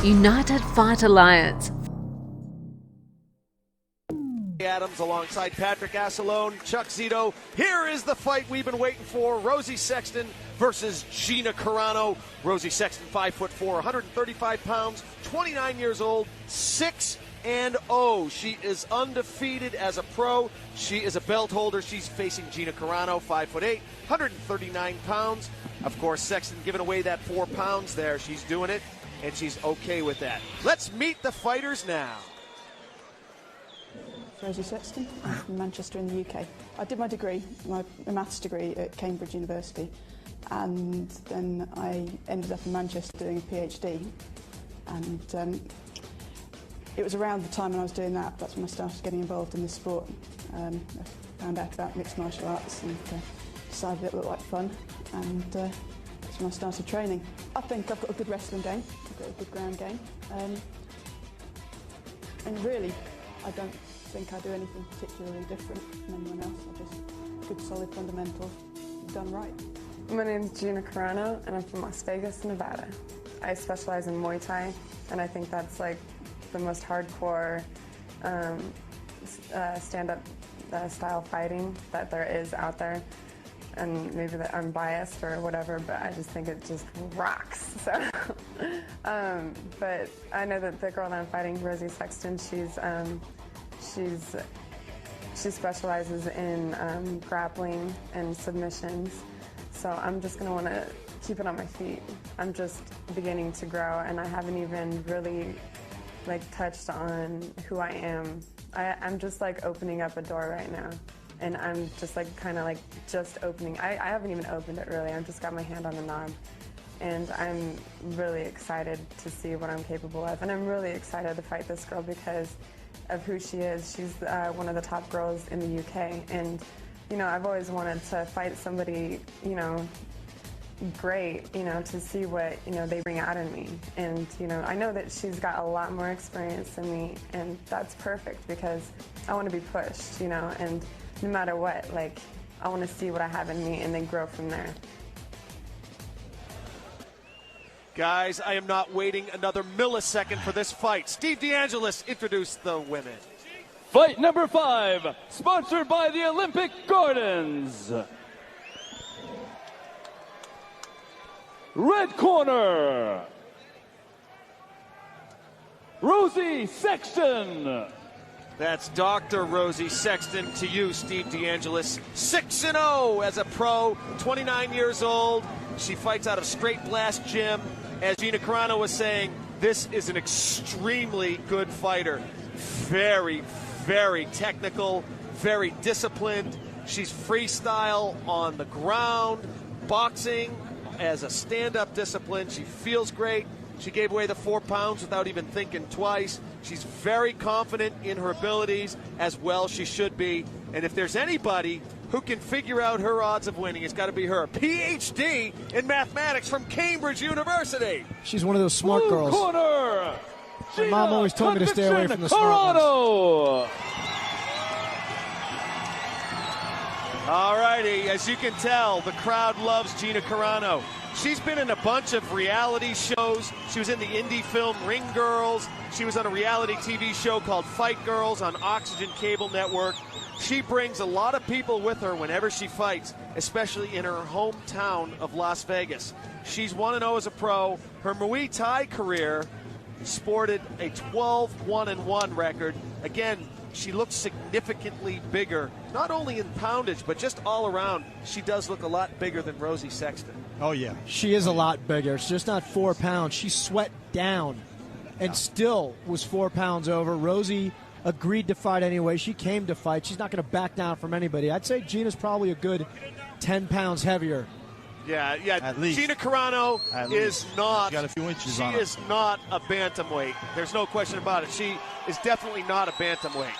United Fight Alliance. Adams alongside Patrick Asselone, Chuck Zito. Here is the fight we've been waiting for. Rosi Sexton versus Gina Carano. Rosi Sexton, 5'4", 135 pounds, 29 years old, 6-0. She is undefeated as a pro. She is a belt holder. She's facing Gina Carano, 5'8", 139 pounds. Of course, Sexton giving away that 4 pounds there. She's doing it, and she's okay with that. Let's meet the fighters now. Rosi Sexton, I'm from Manchester in the UK. I did my degree, my maths degree at Cambridge University, and then I ended up in Manchester doing a PhD. And it was around the time when I was doing that's when I started getting involved in this sport. I found out about mixed martial arts and decided it looked like fun, and that's when I started training. I think I've got a good wrestling game, I've got a good ground game, and really I don't think I do anything particularly different from anyone else. I just good solid fundamentals done right. My name's Gina Carano and I'm from Las Vegas, Nevada. I specialize in Muay Thai, and I think that's like the most hardcore stand-up style fighting that there is out there. And maybe that I'm biased or whatever, but I just think it just rocks. So, but I know that the girl that I'm fighting, Rosi Sexton, she specializes in grappling and submissions. So I'm just going to want to keep it on my feet. I'm just beginning to grow, and I haven't even really touched on who I am. I'm just opening up a door right now, and I'm just just opening. I haven't even opened it really. I've just got my hand on the knob, and I'm really excited to see what I'm capable of. And I'm really excited to fight this girl because of who she is. She's one of the top girls in the UK, and I've always wanted to fight somebody great, to see what they bring out in me. And I know that she's got a lot more experience than me, and that's perfect because I want to be pushed, and no matter what, I want to see what I have in me and then grow from there. Guys, I am not waiting another millisecond for this fight. Steve DeAngelis, introduce the women. Fight number 5, sponsored by the Olympic Gardens. Red corner, Rosi Sexton. That's Dr. Rosi Sexton to you, Steve DeAngelis. 6-0 as a pro, 29 years old. She fights out of Straight Blast Gym. As Gina Carano was saying, this is an extremely good fighter. Very, very technical, very disciplined. She's freestyle on the ground, boxing as a stand-up discipline. She feels great. She gave away the 4 pounds without even thinking twice. She's very confident in her abilities, as well she should be. And if there's anybody who can figure out her odds of winning, it's got to be her. PhD in mathematics from Cambridge University. She's one of those smart Blue girls. Corner, My mom always told me to stay away from the smart Carano. ones. All righty, as you can tell, the crowd loves Gina Carano. She's been in a bunch of reality shows. She was in the indie film Ring Girls. She was on a reality TV show called Fight Girls on Oxygen Cable Network. She brings a lot of people with her whenever she fights, especially in her hometown of Las Vegas. She's 1-0 as a pro. Her Muay Thai career sported a 12-1-1 record. Again, she looks significantly bigger, not only in poundage, but just all around. She does look a lot bigger than Rosi Sexton. Oh, yeah. She is a lot bigger. It's just not 4 pounds. She sweat down and still was 4 pounds over. Rosi agreed to fight anyway. She came to fight. She's not going to back down from anybody. I'd say Gina's probably a good 10 pounds heavier. Yeah. At least. Gina Carano is not. Got a few inches she on her. is not a bantamweight. There's no question about it. She is definitely not a bantamweight.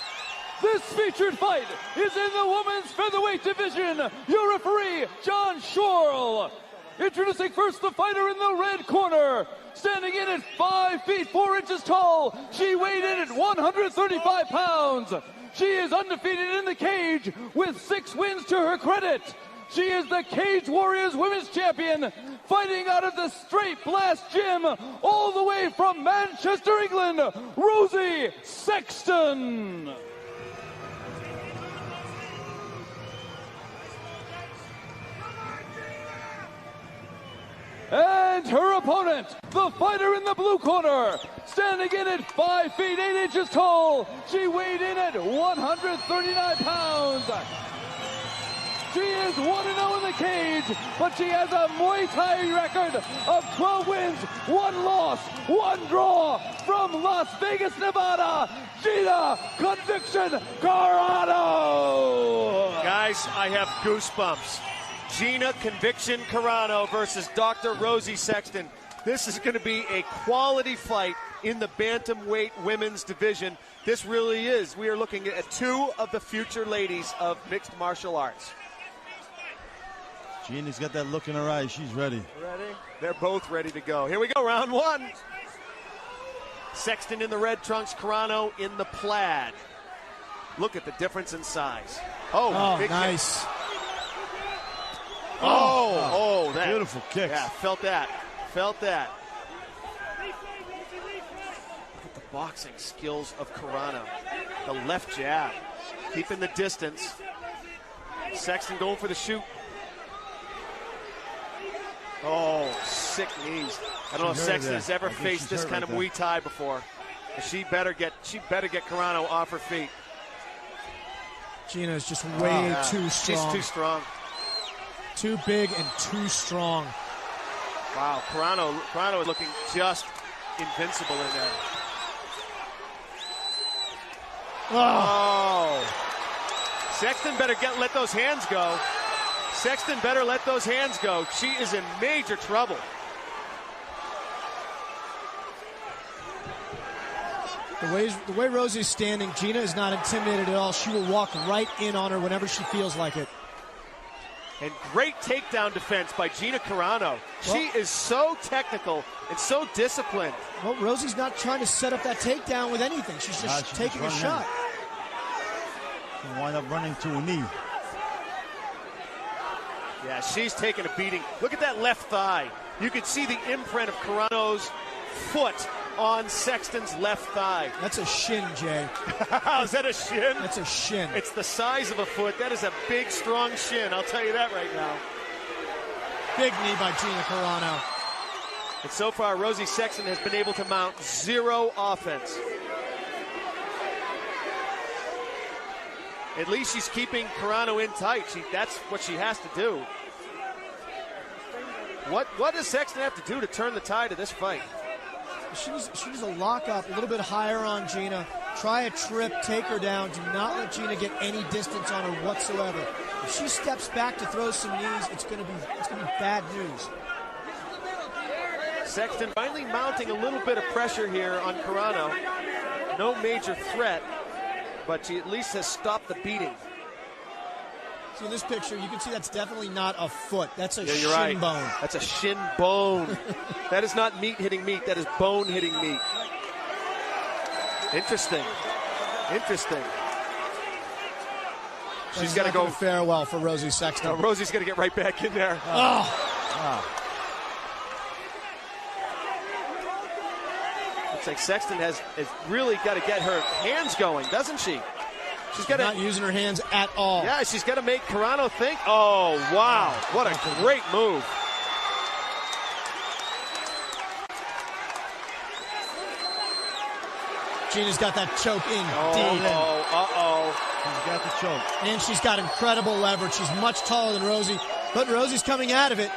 This featured fight is in the women's featherweight division. Your referee, John Schorl. Introducing first the fighter in the red corner. Standing in at 5 feet 4 inches tall. She weighed in at 135 pounds. She is undefeated in the cage with 6 wins to her credit. She is the Cage Warriors Women's Champion, fighting out of the Straight Blast Gym, all the way from Manchester, England, Rosi Sexton. And her opponent, the fighter in the blue corner, standing in at 5 feet 8 inches tall. She weighed in at 139 pounds. She is 1-0 in the cage, but she has a Muay Thai record of 12 wins, 1 loss, 1 draw from Las Vegas, Nevada, Gina Conviction Carano. Guys, I have goosebumps. Gina Conviction Carano versus Dr. Rosi Sexton. This is going to be a quality fight in the bantamweight women's division. This really is. We are looking at 2 of the future ladies of mixed martial arts. Gina's got that look in her eyes. She's ready. Ready? They're both ready to go. Here we go, round 1. Sexton in the red trunks, Carano in the plaid. Look at the difference in size. Oh big nice. Kick. Oh, that beautiful kicks. Yeah, felt that. Felt that. Look at the boxing skills of Carano. The left jab, keeping the distance. Sexton going for the shoot. Oh, sick knees. I don't know if Sexton has ever faced this kind of Muay Thai before. She better get Carano off her feet. Gina is just way too strong. She's too strong. Too big and too strong. Wow, Carano is looking just invincible in there. Oh. Sexton better let those hands go. Sexton better let those hands go. She is in major trouble. The way Rosie's standing, Gina is not intimidated at all. She will walk right in on her whenever she feels like it. And great takedown defense by Gina Carano. She is so technical and so disciplined. Well, Rosie's not trying to set up that takedown with anything. She's just taking a shot. She'll wind up running to a knee. Yeah, she's taking a beating. Look at that left thigh. You can see the imprint of Carano's foot on Sexton's left thigh. That's a shin, Jay. Is that a shin? That's a shin. It's the size of a foot. That is a big, strong shin. I'll tell you that right now. Big knee by Gina Carano. And so far, Rosi Sexton has been able to mount 0 offense. At least she's keeping Carano in tight. That's what she has to do. What does Sexton have to do to turn the tide of this fight? She needs to lock up a little bit higher on Gina. Try a trip, take her down. Do not let Gina get any distance on her whatsoever. If she steps back to throw some knees, it's going to be bad news. Sexton finally mounting a little bit of pressure here on Carano. No major threat, but she at least has stopped the beating. So in this picture, you can see that's definitely not a foot. That's a shin right. bone. That's a shin bone. That is not meat hitting meat. That is bone hitting meat. Interesting. She's got to go. Farewell for Rosi Sexton. No, Rosie's going to get right back in there. Looks like Sexton has really got to get her hands going, doesn't she? She's not using her hands at all. Yeah, she's got to make Carano think. Oh, wow. What a great move. Gina's got that choke in deep. She's got the choke. And she's got incredible leverage. She's much taller than Rosi, but Rosie's coming out of it.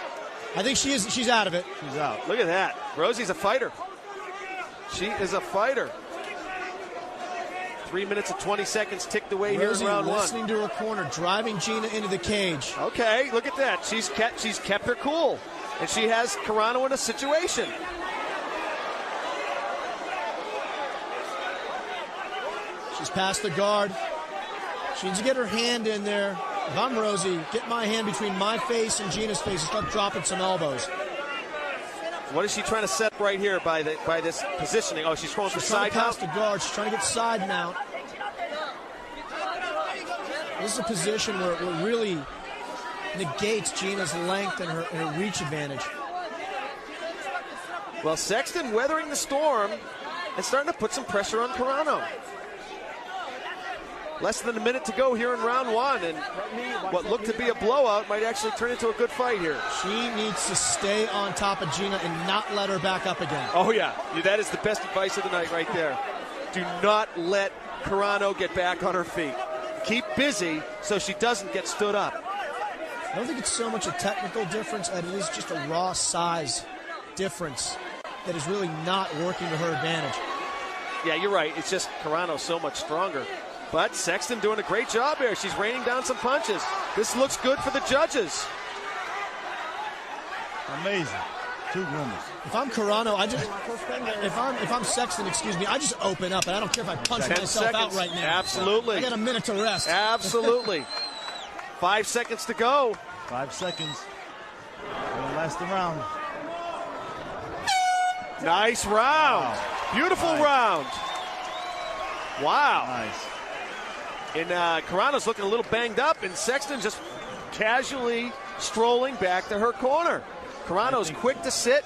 I think she's out of it. She's out. Look at that. Rosie's a fighter. She is a fighter. 3 minutes and 20 seconds ticked away here in round 1. Listening to her corner, driving Gina into the cage. Okay, look at that. She's kept her cool, and she has Carano in a situation. She's past the guard. She needs to get her hand in there. If I'm Rosi, get my hand between my face and Gina's face and start dropping some elbows. What is she trying to set up right here by this positioning? Oh, she's going for side mount? Past the guard. She's trying to get side mount. This is a position where really negates Gina's length and her reach advantage. Well, Sexton weathering the storm and starting to put some pressure on Carano. Less than a minute to go here in round one, and what looked to be a blowout might actually turn into a good fight here. She needs to stay on top of Gina and not let her back up again. Oh, yeah. That is the best advice of the night right there. Do not let Carano get back on her feet. Keep busy so she doesn't get stood up. I don't think it's so much a technical difference as it is just a raw size difference that is really not working to her advantage. Yeah, you're right. It's just Carano's so much stronger. But Sexton doing a great job here. She's raining down some punches. This looks good for the judges. Amazing. 2 groomers. If I'm Carano, if I'm Sexton, excuse me, I just open up, and I don't care if I punch myself out right now. Absolutely. I got a minute to rest. Absolutely. 5 seconds to go. 5 seconds. Gonna last the round. Nice round. Wow. Beautiful Nice. round. Wow. Nice. And Carano's looking a little banged up, and Sexton just casually strolling back to her corner. Carano's quick to sit.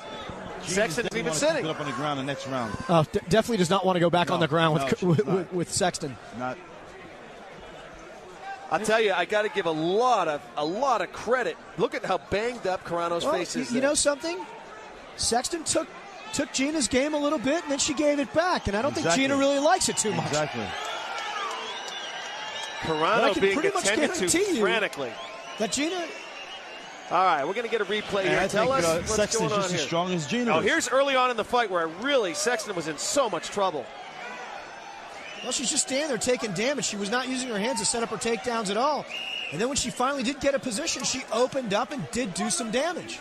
Sexton isn't even sitting. Put up on the ground the next round. Definitely does not want to go back on the ground with Sexton. Not. I'll tell you, I got to give a lot of credit. Look at how banged up Carano's face is. You know something? Sexton took Gina's game a little bit, and then she gave it back, and I don't think Gina really likes it too much. Exactly. Carano being attended to frantically. That Gina... All right, we're going to get a replay here. I Tell think, us what's Sexton's going on just here. as strong as Gina. Oh, here's early on in the fight where Sexton was in so much trouble. Well, she's just standing there taking damage. She was not using her hands to set up her takedowns at all. And then when she finally did get a position, she opened up and did do some damage.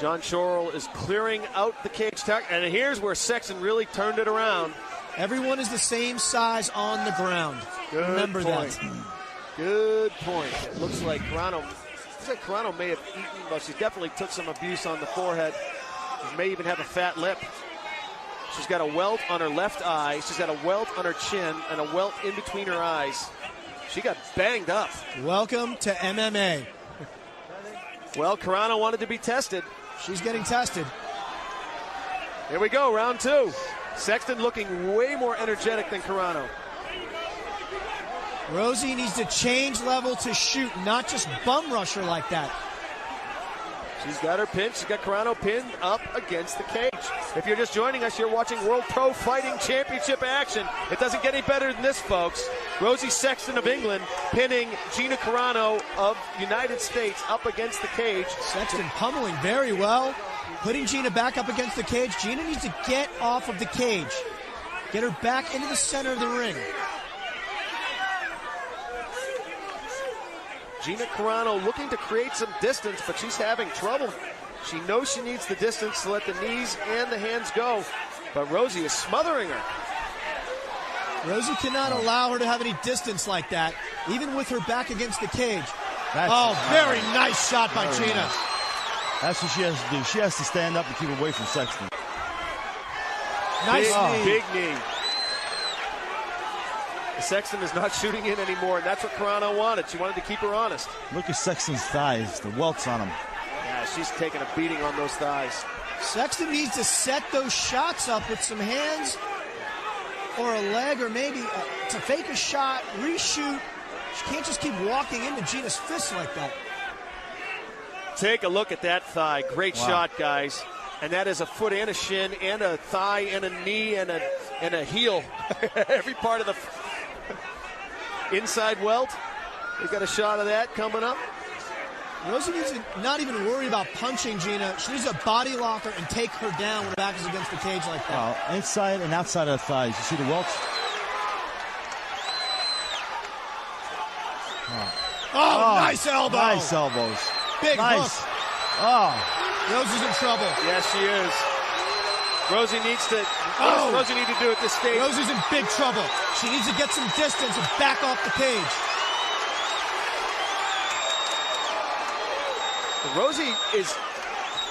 John Shorrell is clearing out the cage, and here's where Sexton really turned it around. Everyone is the same size on the ground. Good Remember point. that. Good point. It looks like Carano may have eaten, but she definitely took some abuse on the forehead. She may even have a fat lip. She's got a welt on her left eye. She's got a welt on her chin and a welt in between her eyes. She got banged up. Welcome to MMA. Well, Carano wanted to be tested. She's getting tested. Here we go, round 2. Sexton looking way more energetic than Carano. Rosi needs to change level to shoot, not just bum rush her like that. She's got her pinned. She's got Carano pinned up against the cage. If you're just joining us, you're watching World Pro Fighting Championship action. It doesn't get any better than this, folks. Rosi Sexton of England pinning Gina Carano of United States up against the cage. Sexton pummeling very well, putting Gina back up against the cage. Gina needs to get off of the cage. Get her back into the center of the ring. Gina Carano looking to create some distance, but she's having trouble. She knows she needs the distance to let the knees and the hands go, but Rosi is smothering her. Rosi cannot allow her to have any distance like that, even with her back against the cage. Very nice shot by Gina. Nice. That's what she has to do. She has to stand up and keep away from Sexton. Nice knee. Big knee. Sexton is not shooting in anymore, and that's what Carano wanted. She wanted to keep her honest. Look at Sexton's thighs, the welts on them. Yeah, she's taking a beating on those thighs. Sexton needs to set those shots up with some hands or a leg, or maybe to fake a shot, reshoot. She can't just keep walking into Gina's fists like that. Take a look at that thigh. Great shot, guys. And that is a foot and a shin and a thigh and a knee and a heel. Every part of the inside welt. We've got a shot of that coming up. Rosi needs to not even worry about punching Gina. She needs to body lock her and take her down when her back is against the cage like that. Inside and outside of the thighs. You see the welts? Nice elbow. Nice elbows. Big nice. hook. Rosie's in trouble. Yes, she is. Rosi needs to. What does Rosi need to do at this stage? Rosie's in big trouble. She needs to get some distance and back off the cage. Rosi is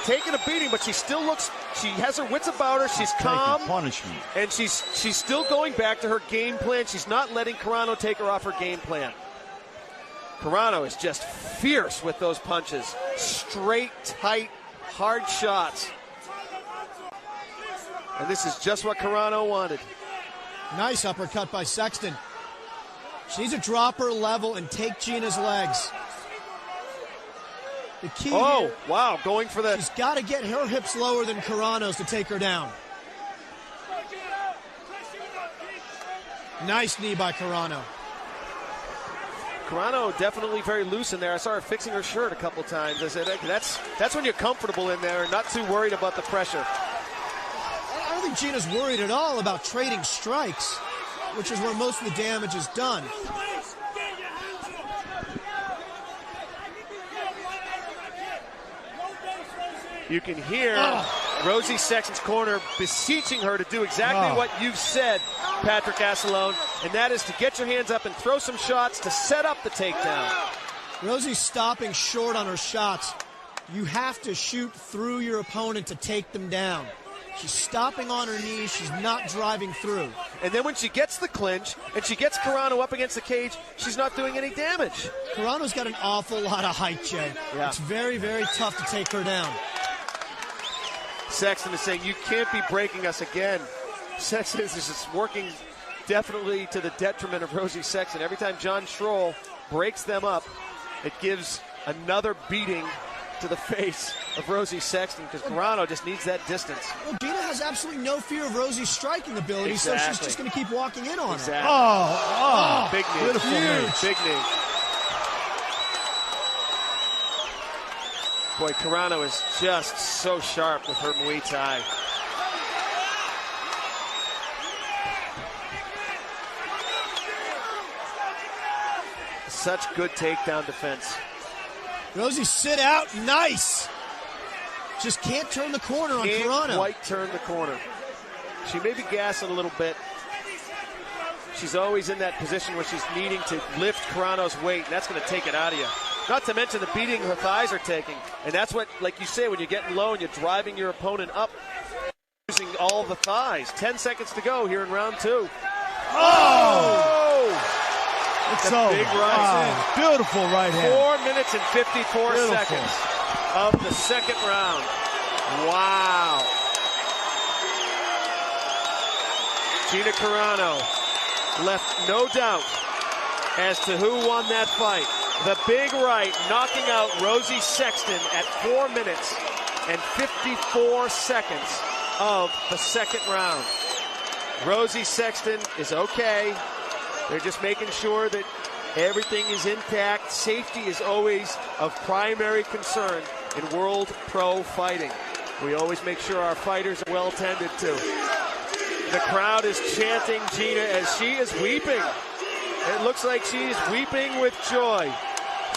taking a beating, but she still looks. She has her wits about her. She's calm. Punishment. And she's still going back to her game plan. She's not letting Carano take her off her game plan. Carano is just fierce with those punches. Straight, tight, hard shots. And this is just what Carano wanted. Nice uppercut by Sexton. She needs to drop her level and take Gina's legs. The key here, wow, going for the... she's got to get her hips lower than Carano's to take her down. Nice knee by Carano. Carano definitely very loose in there. I saw her fixing her shirt a couple times. I said, that's when you're comfortable in there and not too worried about the pressure. I don't think Gina's worried at all about trading strikes, which is where most of the damage is done. You can hear Rosi Sexton's corner beseeching her to do exactly what you've said, Patrick Asselone, and that is to get your hands up and throw some shots to set up the takedown. Rosie's stopping short on her shots. You have to shoot through your opponent to take them down. She's stopping on her knees. She's not driving through. And then when she gets the clinch and she gets Carano up against the cage, she's not doing any damage. Carano's got an awful lot of height, Jay. Yeah. It's very, very tough to take her down. Sexton is saying, you can't be breaking us again. Sexton is just working definitely to the detriment of Rosi Sexton. Every time John Schroll breaks them up, it gives another beating to the face of Rosi Sexton because Carano just needs that distance. Well, Gina has absolutely no fear of Rosie's striking ability, so she's just going to keep walking in on her. Exactly. Big knee. Beautiful knee. Big knee. Boy, Carano is just so sharp with her Muay Thai. Such good takedown defense. Rosi, sit out. Nice. Just can't turn the corner on Carano. Can't quite turn the corner. She may be gassing a little bit. She's always in that position where she's needing to lift Carano's weight, and that's going to take it out of you. Not to mention the beating her thighs are taking. And that's what, like you say, when you're getting low and you're driving your opponent up, using all the thighs. 10 seconds to go here in round 2. It's the over. Big right. Beautiful right hand. 4 minutes and 54 seconds of the second round. Wow. Gina Carano left no doubt as to who won that fight. The big right knocking out Rosi Sexton at 4 minutes and 54 seconds of the second round. Rosi Sexton is okay. They're just making sure that everything is intact. Safety is always of primary concern in world pro fighting. We always make sure our fighters are well tended to. The crowd is chanting Gina as she is weeping. It looks like she is weeping with joy.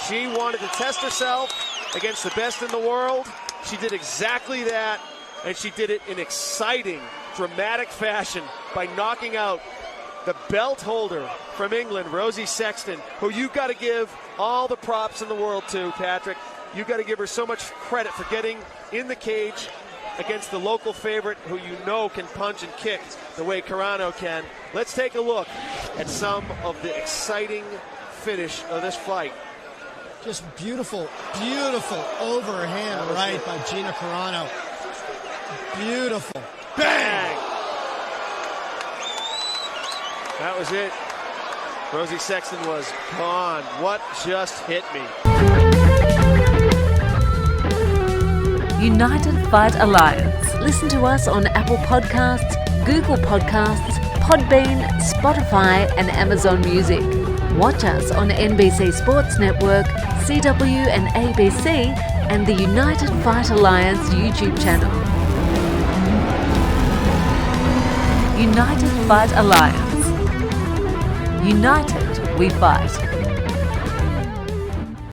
She wanted to test herself against the best in the world. She did exactly that, and she did it in exciting, dramatic fashion by knocking out the belt holder from England, Rosi Sexton, who you've got to give all the props in the world to, Patrick. You've got to give her so much credit for getting in the cage against the local favorite who you know can punch and kick the way Carano can. Let's take a look at some of the exciting finish of this fight. Just beautiful, beautiful overhand right by Gina Carano. Beautiful. Bang! That was it. Rosi Sexton was gone. What just hit me? United Fight Alliance. Listen to us on Apple Podcasts, Google Podcasts, Podbean, Spotify, and Amazon Music. Watch us on NBC Sports Network, CW and ABC, and the United Fight Alliance YouTube channel. United Fight Alliance. United, we fight.